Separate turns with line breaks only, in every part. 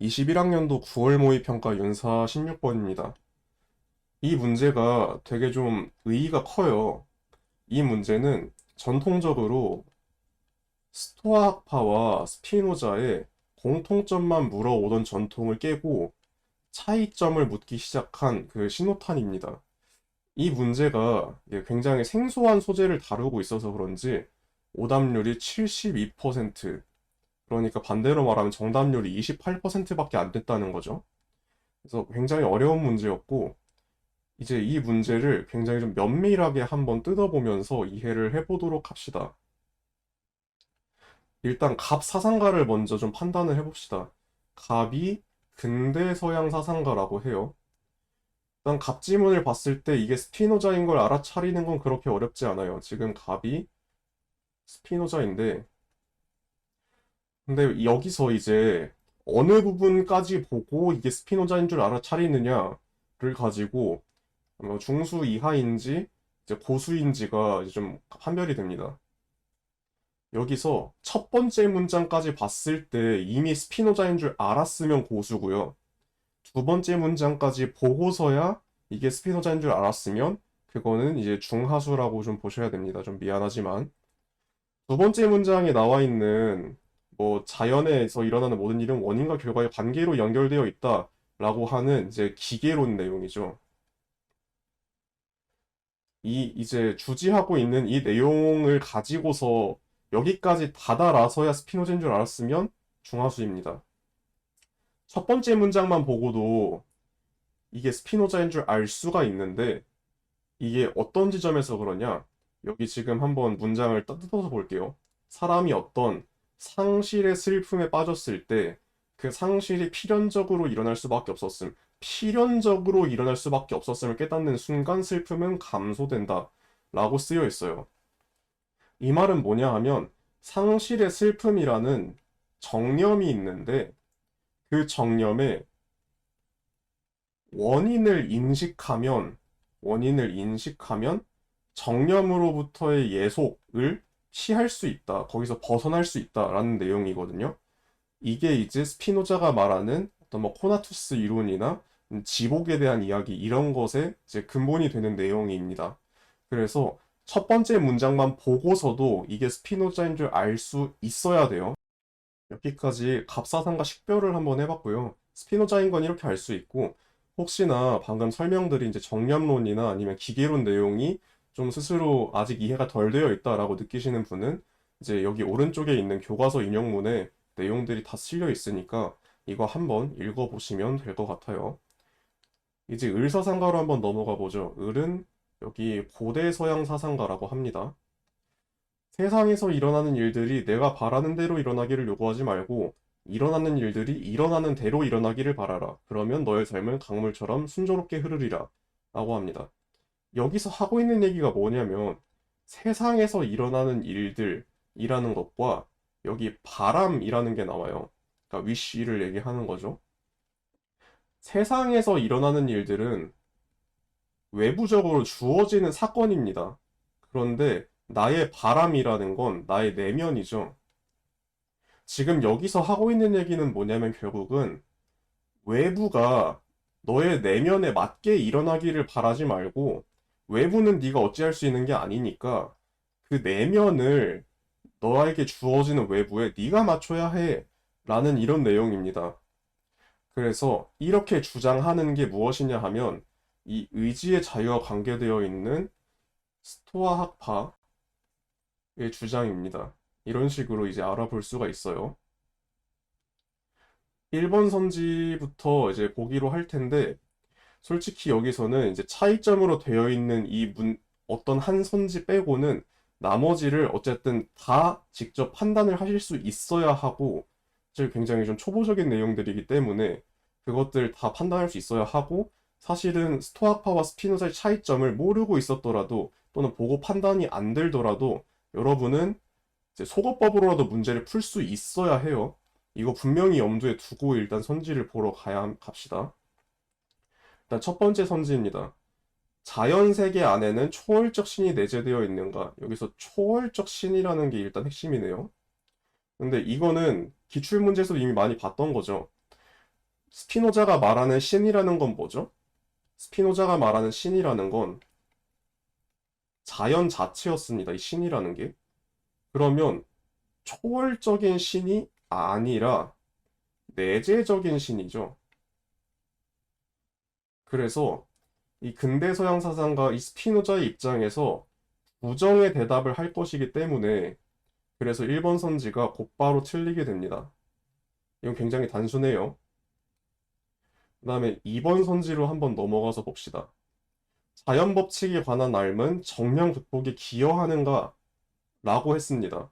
21학년도 9월 모의평가 윤사 16번입니다. 이 문제가 되게 좀 의의가 커요. 이 문제는 전통적으로 스토아 학파와 스피노자의 공통점만 물어오던 전통을 깨고 차이점을 묻기 시작한 그 신호탄입니다. 이 문제가 굉장히 생소한 소재를 다루고 있어서 그런지 오답률이 72%, 그러니까 반대로 말하면 정답률이 28%밖에 안 됐다는 거죠. 그래서 굉장히 어려운 문제였고, 이제 이 문제를 굉장히 좀 면밀하게 한번 뜯어보면서 이해를 해보도록 합시다. 일단 갑 사상가를 먼저 좀 판단을 해봅시다. 갑이 근대 서양 사상가라고 해요. 일단 갑 지문을 봤을 때 이게 스피노자인 걸 알아차리는 건 그렇게 어렵지 않아요. 지금 갑이 스피노자인데, 근데 여기서 이제 어느 부분까지 보고 이게 스피노자인 줄 알아차리느냐를 가지고 중수 이하인지 이제 고수인지가 이제 좀 판별이 됩니다. 여기서 첫 번째 문장까지 봤을 때 이미 스피노자인 줄 알았으면 고수고요. 두 번째 문장까지 보고서야 이게 스피노자인 줄 알았으면 그거는 이제 중하수라고 좀 보셔야 됩니다. 좀 미안하지만. 두 번째 문장에 나와 있는 뭐 자연에서 일어나는 모든 일은 원인과 결과의 관계로 연결되어 있다라고 하는 이제 기계론 내용이죠. 이제 주지하고 있는 이 내용을 가지고서 여기까지 다다라서야 스피노자인 줄 알았으면 중하수입니다. 첫 번째 문장만 보고도 이게 스피노자인 줄 알 수가 있는데 이게 어떤 지점에서 그러냐? 여기 지금 한번 문장을 뜯어서 볼게요. 사람이 어떤 상실의 슬픔에 빠졌을 때 그 상실이 필연적으로 일어날 수밖에 없었음. 필연적으로 일어날 수밖에 없었음을 깨닫는 순간 슬픔은 감소된다. 라고 쓰여 있어요. 이 말은 뭐냐 하면 상실의 슬픔이라는 정념이 있는데 그 정념에 원인을 인식하면 원인을 인식하면 정념으로부터의 예속을 피할 수 있다. 거기서 벗어날 수 있다라는 내용이거든요. 이게 이제 스피노자가 말하는 어떤 뭐 코나투스 이론이나 지복에 대한 이야기 이런 것에 이제 근본이 되는 내용입니다. 그래서 첫 번째 문장만 보고서도 이게 스피노자인 줄 알 수 있어야 돼요. 여기까지 갑사상과 식별을 한번 해봤고요. 스피노자인 건 이렇게 알 수 있고, 혹시나 방금 설명드린 이제 정념론이나 아니면 기계론 내용이 좀 스스로 아직 이해가 덜 되어 있다라고 느끼시는 분은 이제 여기 오른쪽에 있는 교과서 인용문에 내용들이 다 실려 있으니까 이거 한번 읽어보시면 될 것 같아요. 이제 을사상가로 한번 넘어가 보죠. 을은 여기 고대 서양 사상가라고 합니다. 세상에서 일어나는 일들이 내가 바라는 대로 일어나기를 요구하지 말고 일어나는 일들이 일어나는 대로 일어나기를 바라라. 그러면 너의 삶은 강물처럼 순조롭게 흐르리라. 라고 합니다. 여기서 하고 있는 얘기가 뭐냐면 세상에서 일어나는 일들이라는 것과 여기 바람이라는 게 나와요. 그러니까 wish를 얘기하는 거죠. 세상에서 일어나는 일들은 외부적으로 주어지는 사건입니다. 그런데 나의 바람이라는 건 나의 내면이죠. 지금 여기서 하고 있는 얘기는 뭐냐면 결국은 외부가 너의 내면에 맞게 일어나기를 바라지 말고 외부는 네가 어찌할 수 있는 게 아니니까 그 내면을 너에게 주어지는 외부에 네가 맞춰야 해 라는 이런 내용입니다. 그래서 이렇게 주장하는 게 무엇이냐 하면 이 의지의 자유와 관계되어 있는 스토아 학파의 주장입니다. 이런 식으로 이제 알아볼 수가 있어요. 1번 선지부터 이제 보기로 할 텐데, 솔직히 여기서는 이제 차이점으로 되어 있는 어떤 한 선지 빼고는 나머지를 어쨌든 다 직접 판단을 하실 수 있어야 하고, 사실 굉장히 좀 초보적인 내용들이기 때문에 그것들 다 판단할 수 있어야 하고, 사실은 스토아파와 스피노자의 차이점을 모르고 있었더라도 또는 보고 판단이 안 들더라도 여러분은 이제 속어법으로라도 문제를 풀 수 있어야 해요. 이거 분명히 염두에 두고 일단 선지를 보러 갑시다. 일단 첫 번째 선지입니다. 자연 세계 안에는 초월적 신이 내재되어 있는가? 여기서 초월적 신이라는 게 일단 핵심이네요. 근데 이거는 기출문제에서 이미 많이 봤던 거죠. 스피노자가 말하는 신이라는 건 뭐죠? 스피노자가 말하는 신이라는 건 자연 자체였습니다. 이 신이라는 게. 그러면 초월적인 신이 아니라 내재적인 신이죠. 그래서 이 근대 서양 사상가 이 스피노자의 입장에서 부정의 대답을 할 것이기 때문에 그래서 1번 선지가 곧바로 틀리게 됩니다. 이건 굉장히 단순해요. 그 다음에 2번 선지로 한번 넘어가서 봅시다. 자연 법칙에 관한 알은 정령 극복에 기여하는가? 라고 했습니다.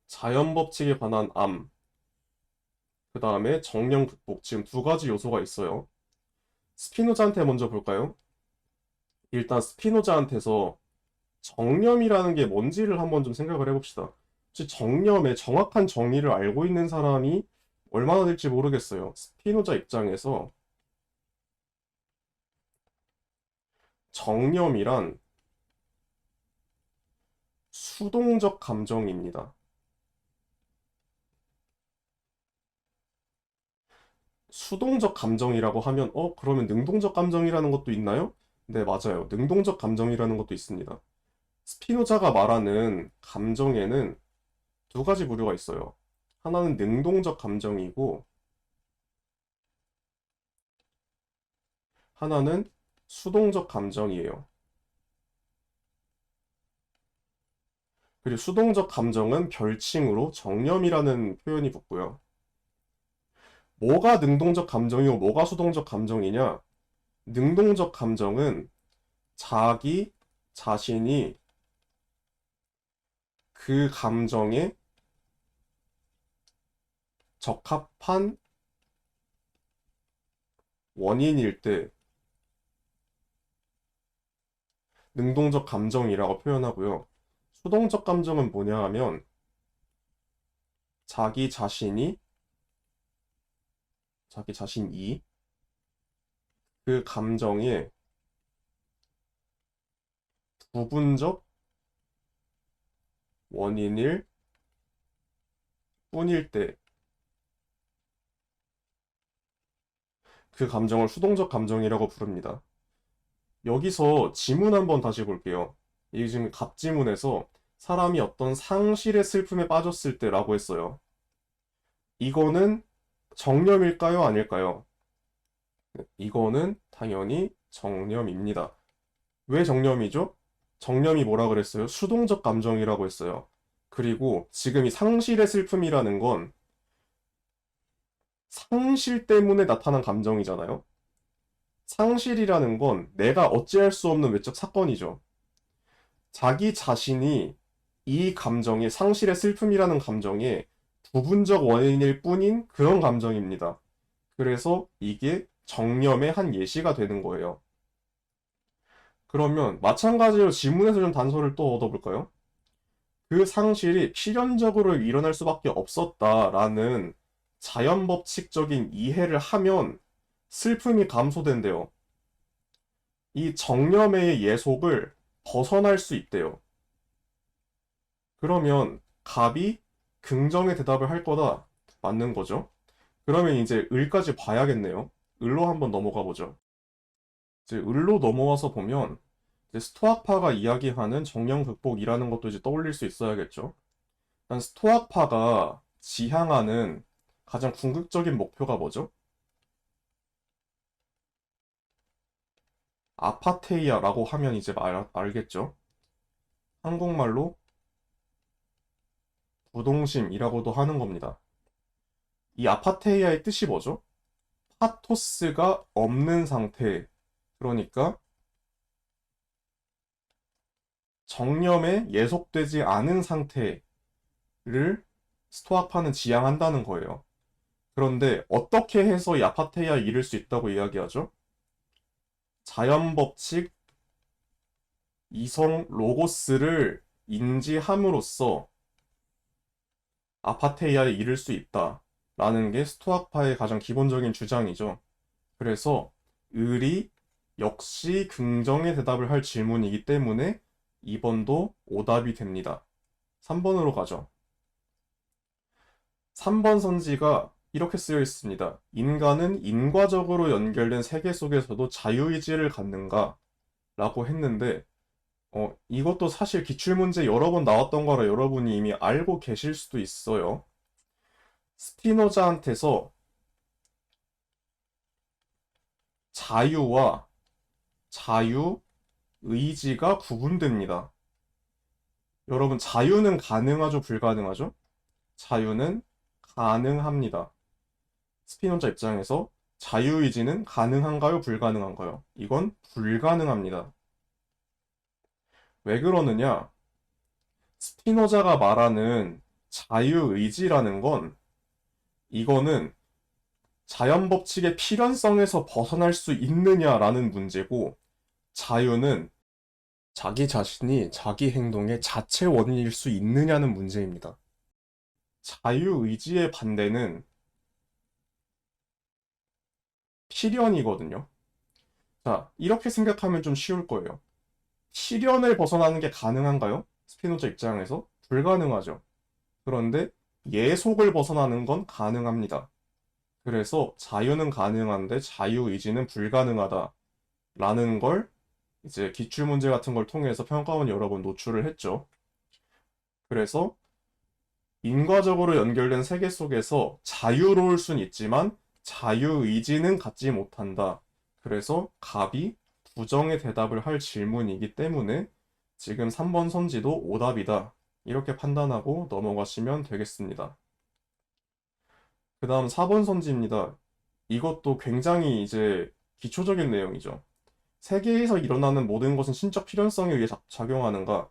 자연 법칙에 관한 암, 그 다음에 정령 극복, 지금 두 가지 요소가 있어요. 스피노자한테 먼저 볼까요? 일단 스피노자한테서 정념이라는 게 뭔지를 한번 좀 생각을 해봅시다. 혹시 정념의 정확한 정의를 알고 있는 사람이 얼마나 될지 모르겠어요. 스피노자 입장에서 정념이란 수동적 감정입니다. 수동적 감정이라고 하면 그러면 능동적 감정이라는 것도 있나요? 네, 맞아요. 능동적 감정이라는 것도 있습니다. 스피노자가 말하는 감정에는 두 가지 부류가 있어요. 하나는 능동적 감정이고 하나는 수동적 감정이에요. 그리고 수동적 감정은 별칭으로 정념이라는 표현이 붙고요. 뭐가 능동적 감정이고 뭐가 수동적 감정이냐? 능동적 감정은 자기 자신이 그 감정에 적합한 원인일 때 능동적 감정이라고 표현하고요. 수동적 감정은 뭐냐 하면 자기 자신이 그 감정의 부분적 원인일 뿐일 때 그 감정을 수동적 감정이라고 부릅니다. 여기서 지문 한번 다시 볼게요. 이 지금 갑지문에서 사람이 어떤 상실의 슬픔에 빠졌을 때라고 했어요. 이거는 정념일까요? 아닐까요? 네, 이거는 당연히 정념입니다. 왜 정념이죠? 정념이 뭐라 그랬어요? 수동적 감정이라고 했어요. 그리고 지금 이 상실의 슬픔이라는 건 상실 때문에 나타난 감정이잖아요. 상실이라는 건 내가 어찌할 수 없는 외적 사건이죠. 자기 자신이 이 감정의 상실의 슬픔이라는 감정의 부분적 원인일 뿐인 그런 감정입니다. 그래서 이게 정념의 한 예시가 되는 거예요. 그러면 마찬가지로 지문에서 좀 단서를 또 얻어볼까요? 그 상실이 필연적으로 일어날 수밖에 없었다라는 자연 법칙적인 이해를 하면 슬픔이 감소된대요. 이 정념의 예속을 벗어날 수 있대요. 그러면 갑이 긍정의 대답을 할 거다. 맞는 거죠. 그러면 이제 을까지 봐야겠네요. 을로 한번 넘어가 보죠. 이제 을로 넘어와서 보면 이제 스토아파가 이야기하는 정령 극복이라는 것도 이제 떠올릴 수 있어야겠죠. 일단 스토아파가 지향하는 가장 궁극적인 목표가 뭐죠? 아파테이아라고 하면 이제 알겠죠? 한국말로 부동심이라고도 하는 겁니다. 이 아파테이아의 뜻이 뭐죠? 파토스가 없는 상태. 그러니까 정념에 예속되지 않은 상태를 스토아파는 지향한다는 거예요. 그런데 어떻게 해서 이 아파테이아에 이를 수 있다고 이야기하죠? 자연법칙 이성 로고스를 인지함으로써 아파테이아에 이를 수 있다라는 게 스토아파의 가장 기본적인 주장이죠. 그래서 을이 역시 긍정의 대답을 할 질문이기 때문에 2번도 오답이 됩니다. 3번으로 가죠. 3번 선지가 이렇게 쓰여 있습니다. 인간은 인과적으로 연결된 세계 속에서도 자유의지를 갖는가? 라고 했는데, 이것도 사실 기출문제 여러 번 나왔던 거라 여러분이 이미 알고 계실 수도 있어요. 스피노자한테서 자유와 자유의지가 구분됩니다. 여러분, 자유는 가능하죠, 불가능하죠? 자유는 가능합니다. 스피노자 입장에서 자유의지는 가능한가요, 불가능한가요? 이건 불가능합니다. 왜 그러느냐? 스피노자가 말하는 자유의지라는 건 이거는 자연 법칙의 필연성에서 벗어날 수 있느냐라는 문제고, 자유는 자기 자신이 자기 행동의 자체 원인일 수 있느냐는 문제입니다. 자유의지의 반대는 필연이거든요. 자, 이렇게 생각하면 좀 쉬울 거예요. 필연을 벗어나는 게 가능한가요? 스피노자 입장에서 불가능하죠. 그런데 예속을 벗어나는 건 가능합니다. 그래서 자유는 가능한데 자유의지는 불가능하다 라는 걸 이제 기출문제 같은 걸 통해서 평가원 여러 번 노출을 했죠. 그래서 인과적으로 연결된 세계 속에서 자유로울 순 있지만 자유의지는 갖지 못한다. 그래서 갑이 부정의 대답을 할 질문이기 때문에 지금 3번 선지도 오답이다. 이렇게 판단하고 넘어가시면 되겠습니다. 그 다음 4번 선지입니다. 이것도 굉장히 이제 기초적인 내용이죠. 세계에서 일어나는 모든 것은 신적 필연성에 의해 작용하는가?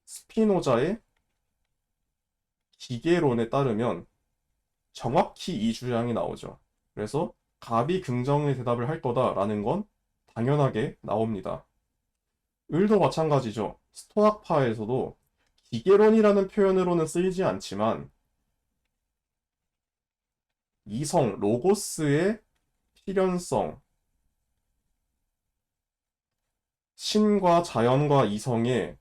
스피노자의 기계론에 따르면 정확히 이 주장이 나오죠. 그래서 갑이 긍정의 대답을 할 거다라는 건 당연하게 나옵니다. 을도 마찬가지죠. 스토악파에서도 기계론이라는 표현으로는 쓰이지 않지만 이성, 로고스의 필연성, 신과 자연과 이성의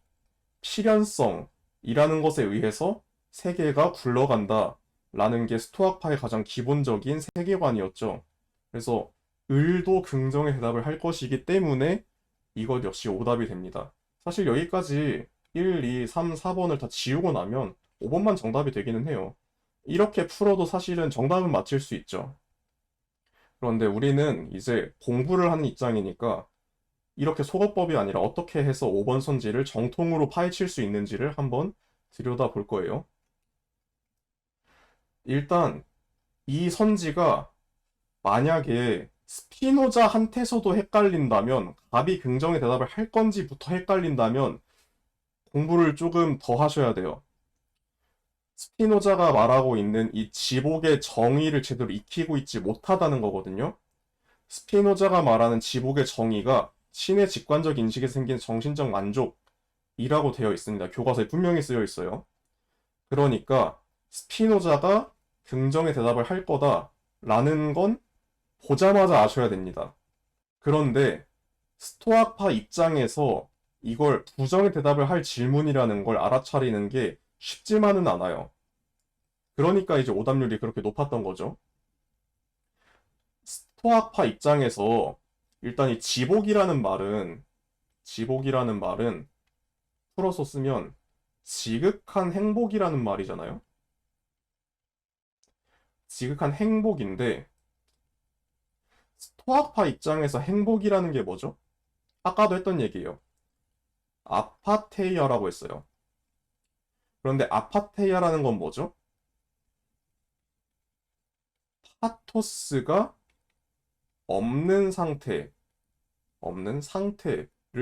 필연성이라는 것에 의해서 세계가 굴러간다 라는 게 스토아파의 가장 기본적인 세계관이었죠. 그래서 을도 긍정의 대답을 할 것이기 때문에 이것 역시 오답이 됩니다. 사실 여기까지 1, 2, 3, 4번을 다 지우고 나면 5번만 정답이 되기는 해요. 이렇게 풀어도 사실은 정답은 맞힐 수 있죠. 그런데 우리는 이제 공부를 하는 입장이니까 이렇게 속어법이 아니라 어떻게 해서 5번 선지를 정통으로 파헤칠 수 있는지를 한번 들여다볼 거예요. 일단 이 선지가 만약에 스피노자한테서도 헷갈린다면, 갑이 긍정의 대답을 할 건지부터 헷갈린다면 공부를 조금 더 하셔야 돼요. 스피노자가 말하고 있는 이 지복의 정의를 제대로 익히고 있지 못하다는 거거든요. 스피노자가 말하는 지복의 정의가 신의 직관적 인식에 생긴 정신적 만족이라고 되어 있습니다. 교과서에 분명히 쓰여 있어요. 그러니까 스피노자가 긍정의 대답을 할 거다라는 건 보자마자 아셔야 됩니다. 그런데 스토아파 입장에서 이걸 부정의 대답을 할 질문이라는 걸 알아차리는 게 쉽지만은 않아요. 그러니까 이제 오답률이 그렇게 높았던 거죠. 스토아파 입장에서 일단 이 지복이라는 말은 풀어서 쓰면 지극한 행복이라는 말이잖아요. 지극한 행복인데 스토아파 입장에서 행복이라는 게 뭐죠? 아까도 했던 얘기예요. 아파테이아라고 했어요. 그런데 아파테이아라는 건 뭐죠? 파토스가 없는 상태를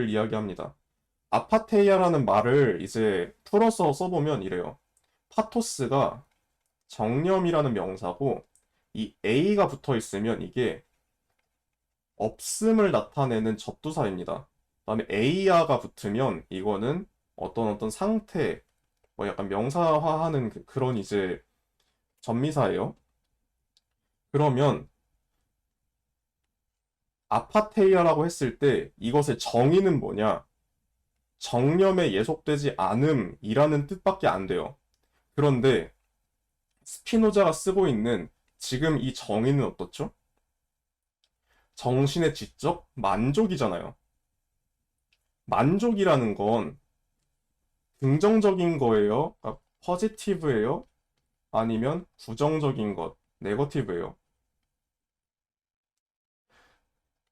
이야기합니다. 아파테이아라는 말을 이제 풀어서 써보면 이래요. 파토스가 정념이라는 명사고, 이 A가 붙어 있으면 이게 없음을 나타내는 접두사입니다. 그다음에 A야가 붙으면 이거는 어떤 상태, 뭐 약간 명사화하는 그런 이제 전미사예요. 그러면 아파테이아라고 했을 때 이것의 정의는 뭐냐? 정념에 예속되지 않음이라는 뜻밖에 안 돼요. 그런데 스피노자가 쓰고 있는 지금 이 정의는 어떻죠? 정신의 지적 만족이잖아요. 만족이라는 건 긍정적인 거예요? 퍼지티브예요? 아니면 부정적인 것, 네거티브예요?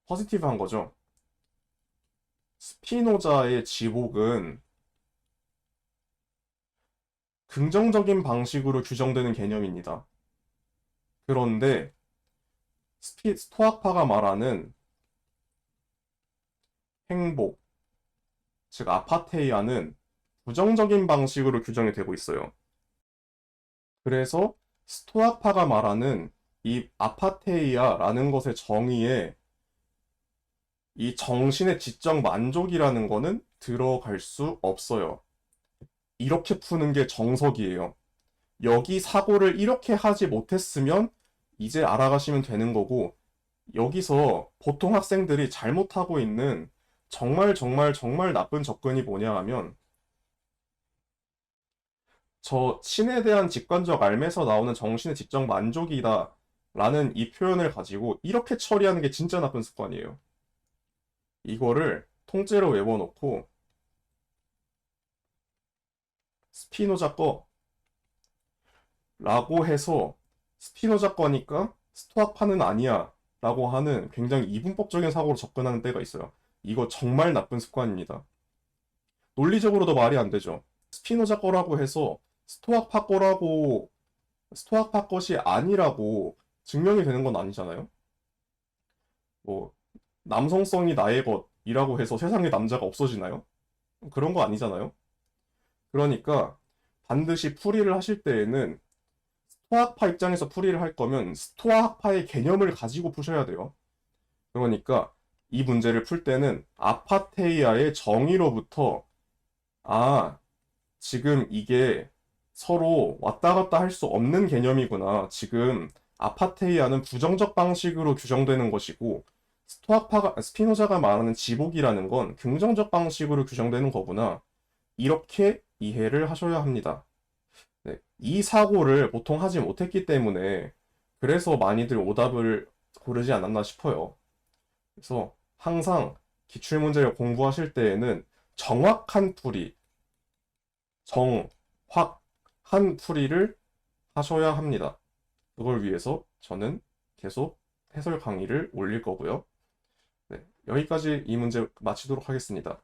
포지티브한 거죠. 스피노자의 지복은 긍정적인 방식으로 규정되는 개념입니다. 그런데 스토아파가 말하는 행복, 즉 아파테이아는 부정적인 방식으로 규정이 되고 있어요. 그래서 스토아파가 말하는 이 아파테이아라는 것의 정의에 이 정신의 지적 만족이라는 거는 들어갈 수 없어요. 이렇게 푸는 게 정석이에요. 여기 사고를 이렇게 하지 못했으면 이제 알아가시면 되는 거고, 여기서 보통 학생들이 잘못하고 있는 정말 정말 정말 나쁜 접근이 뭐냐 하면, 저 신에 대한 직관적 알매서 나오는 정신의 지적 만족이다 라는 이 표현을 가지고 이렇게 처리하는 게 진짜 나쁜 습관이에요. 이거를 통째로 외워놓고 스피노자 거라고 해서 스피노자 거니까 스토아파는 아니야 라고 하는 굉장히 이분법적인 사고로 접근하는 때가 있어요. 이거 정말 나쁜 습관입니다. 논리적으로도 말이 안 되죠. 스피노자 거라고 해서 스토아파 것이 아니라고 증명이 되는 건 아니잖아요. 뭐 남성성이 나의 것이라고 해서 세상에 남자가 없어지나요? 그런 거 아니잖아요. 그러니까 반드시 풀이를 하실 때에는 스토아파 입장에서 풀이를 할 거면 스토아파의 개념을 가지고 푸셔야 돼요. 그러니까 이 문제를 풀 때는 아파테이아의 정의로부터 아, 지금 이게 서로 왔다 갔다 할 수 없는 개념이구나. 지금 아파테이아는 부정적 방식으로 규정되는 것이고 스피노자가 말하는 지복이라는 건 긍정적 방식으로 규정되는 거구나. 이렇게 이해를 하셔야 합니다. 네, 이 사고를 보통 하지 못했기 때문에 그래서 많이들 오답을 고르지 않았나 싶어요. 그래서 항상 기출문제를 공부하실 때에는 정확한 풀이, 정확한 풀이를 하셔야 합니다. 그걸 위해서 저는 계속 해설 강의를 올릴 거고요. 네, 여기까지 이 문제 마치도록 하겠습니다.